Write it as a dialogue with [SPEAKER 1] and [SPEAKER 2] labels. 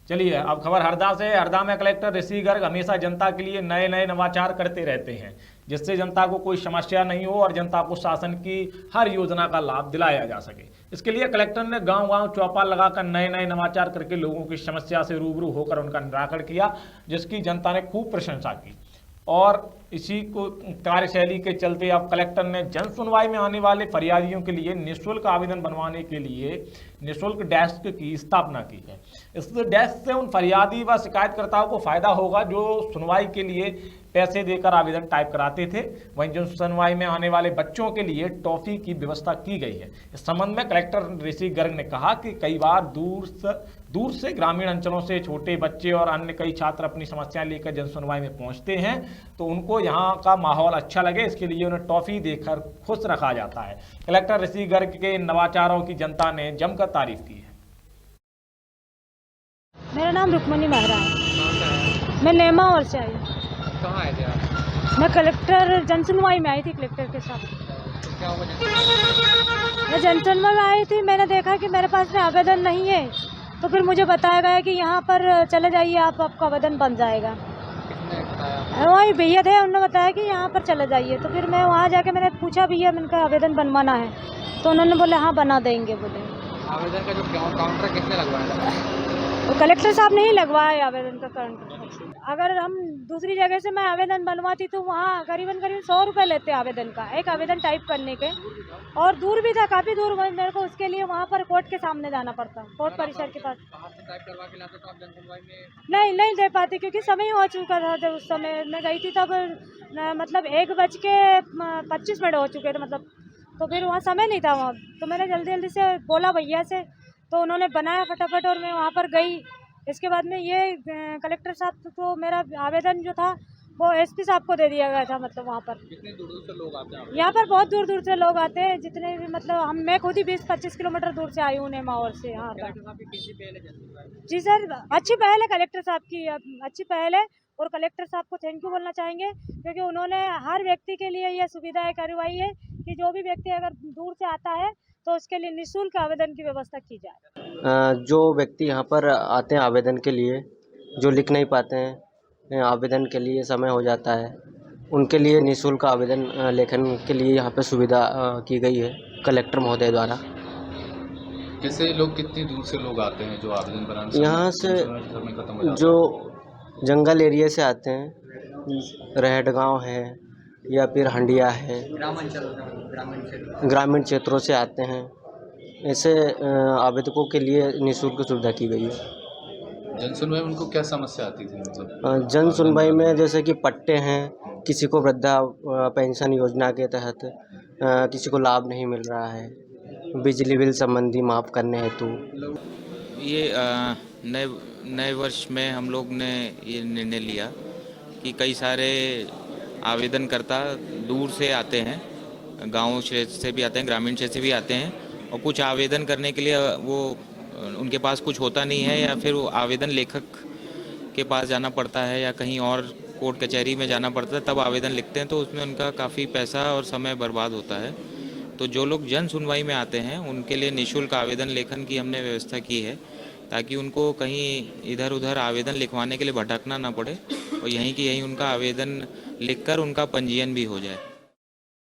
[SPEAKER 1] चलिए अब खबर हरदा से। हरदा में कलेक्टर ऋषि गर्ग हमेशा जनता के लिए नए नए नवाचार करते रहते हैं, जिससे जनता को कोई समस्या नहीं हो और जनता को शासन की हर योजना का लाभ दिलाया जा सके। इसके लिए कलेक्टर ने गांव गांव चौपाल लगाकर नए नए नवाचार करके लोगों की समस्या से रूबरू होकर उनका निराकरण किया, जिसकी जनता ने खूब प्रशंसा की। और इसी को कार्यशैली के चलते अब कलेक्टर ने जन सुनवाई में आने वाले फरियादियों के लिए निःशुल्क आवेदन बनवाने के लिए निःशुल्क डेस्क की स्थापना की है। इस डेस्क से उन फरियादी व शिकायतकर्ताओं को फायदा होगा जो सुनवाई के लिए पैसे देकर आवेदन टाइप कराते थे। वहीं जन सुनवाई में आने वाले बच्चों के लिए टॉफी की व्यवस्था की गई है। इस संबंध में कलेक्टर ऋषि गर्ग ने कहा कि कई बार दूर से ग्रामीण अंचलों से छोटे बच्चे और अन्य कई छात्र अपनी समस्याएं लेकर जन सुनवाई में पहुंचते हैं, तो उनको यहाँ का माहौल अच्छा लगे, इसके लिए उन्हें टॉफी देकर खुश रखा जाता है। कलेक्टर ऋषि गर्ग के नवाचारों की जनता ने जमकर तारीफ की है।
[SPEAKER 2] मेरा नाम रुक्मणी मेहरा है। मैं नेमावर से आई।
[SPEAKER 3] कहाँ आए थे आप?
[SPEAKER 2] मैं कलेक्टर जन सुनवाई में आई थी कलेक्टर के साथ।
[SPEAKER 3] क्या हुआ?
[SPEAKER 2] मैं जन सुनवाई में आई थी, मैंने देखा कि मेरे पास में आवेदन नहीं है, तो फिर मुझे बताया गया कि यहाँ पर चले जाइए, आपका आवेदन बन जाएगा।
[SPEAKER 3] किसने बताया?
[SPEAKER 2] वही भैया थे, उन्होंने बताया कि यहाँ पर चले जाइए। तो फिर मैं वहाँ जाके मैंने पूछा, भैया मैंने आवेदन बनवाना है, तो उन्होंने बोले हाँ बना देंगे। बोले
[SPEAKER 3] आवेदन का जो काउंटर किसने लगवाया?
[SPEAKER 2] तो कलेक्टर साहब ने ही लगवाया आवेदन का काउंटर। अगर हम दूसरी जगह से मैं आवेदन बनवाती तो वहाँ करीबन 100 रुपये लेते आवेदन का, एक आवेदन टाइप करने के। और दूर भी था, काफ़ी दूर, मेरे को उसके लिए वहाँ पर कोर्ट के सामने जाना पड़ता, कोर्ट परिसर के पास।
[SPEAKER 3] बाहर से टाइप करवा के लाते तो आप जन सुनवाई में
[SPEAKER 2] नहीं दे पाती, क्योंकि समय हो चुका था। जब उस समय मैं गई थी तब मतलब 1:25 हो चुके थे, मतलब तो फिर वहाँ समय नहीं था वहाँ। तो मैंने जल्दी से बोला भैया से, तो उन्होंने बनाया फटाफट और मैं वहाँ पर गई। इसके बाद में ये कलेक्टर साहब तो मेरा आवेदन जो था वो एसपी साहब को दे दिया गया था। मतलब वहाँ पर
[SPEAKER 3] कितने दूर से लोग आते हैं?
[SPEAKER 2] यहाँ पर बहुत दूर से लोग आते हैं, जितने भी मतलब मैं खुद ही 20-25 किलोमीटर दूर से आई हूँ नेमावर से यहाँ पर।
[SPEAKER 3] कलेक्टर साहब की कैसी पहल है जन सुनवाई?
[SPEAKER 2] जी सर, अच्छी पहल है कलेक्टर साहब की, अच्छी पहल है। और कलेक्टर साहब को थैंक यू बोलना चाहेंगे, क्योंकि उन्होंने हर व्यक्ति के लिए यह सुविधाएं करवाई है कि जो भी व्यक्ति अगर दूर से आता है तो उसके लिए निःशुल्क आवेदन की व्यवस्था की जाए।
[SPEAKER 4] जो व्यक्ति यहाँ पर आते हैं आवेदन के लिए, जो लिख नहीं पाते हैं, आवेदन के लिए समय हो जाता है, उनके लिए निःशुल्क आवेदन लेखन के लिए यहाँ पे सुविधा की गई है कलेक्टर महोदय द्वारा।
[SPEAKER 5] जैसे लोग कितनी दूर से लोग आते हैं जो आवेदन बनाने?
[SPEAKER 4] यहाँ से
[SPEAKER 5] खत्म हो जाता
[SPEAKER 4] जो जंगल एरिया से आते हैं, रहट गाँव है या फिर हंडिया है, ग्रामीण क्षेत्रों से आते हैं, ऐसे आवेदकों के लिए निःशुल्क सुविधा की गई है।
[SPEAKER 5] जन सुनवाई में उनको क्या समस्या आती थी? मतलब
[SPEAKER 4] जन सुनवाई में जैसे कि पट्टे हैं, किसी को वृद्धा पेंशन योजना के तहत किसी को लाभ नहीं मिल रहा है, बिजली बिल संबंधी माफ़ करने हेतु।
[SPEAKER 6] ये नए वर्ष में हम लोग ने ये निर्णय लिया कि कई सारे आवेदनकर्ता दूर से आते हैं, गाँव क्षेत्र से भी आते हैं, ग्रामीण क्षेत्र से भी आते हैं, और कुछ आवेदन करने के लिए वो उनके पास कुछ होता नहीं है, या फिर वो आवेदन लेखक के पास जाना पड़ता है या कहीं और कोर्ट कचहरी में जाना पड़ता है, तब आवेदन लिखते हैं, तो उसमें उनका काफ़ी पैसा और समय बर्बाद होता है। तो जो लोग जन सुनवाई में आते हैं उनके लिए निःशुल्क आवेदन लेखन की हमने व्यवस्था की है, ताकि उनको कहीं इधर उधर आवेदन लिखवाने के लिए भटकना ना पड़े और यहीं की यहीं उनका आवेदन लिखकर उनका पंजीयन भी हो जाए।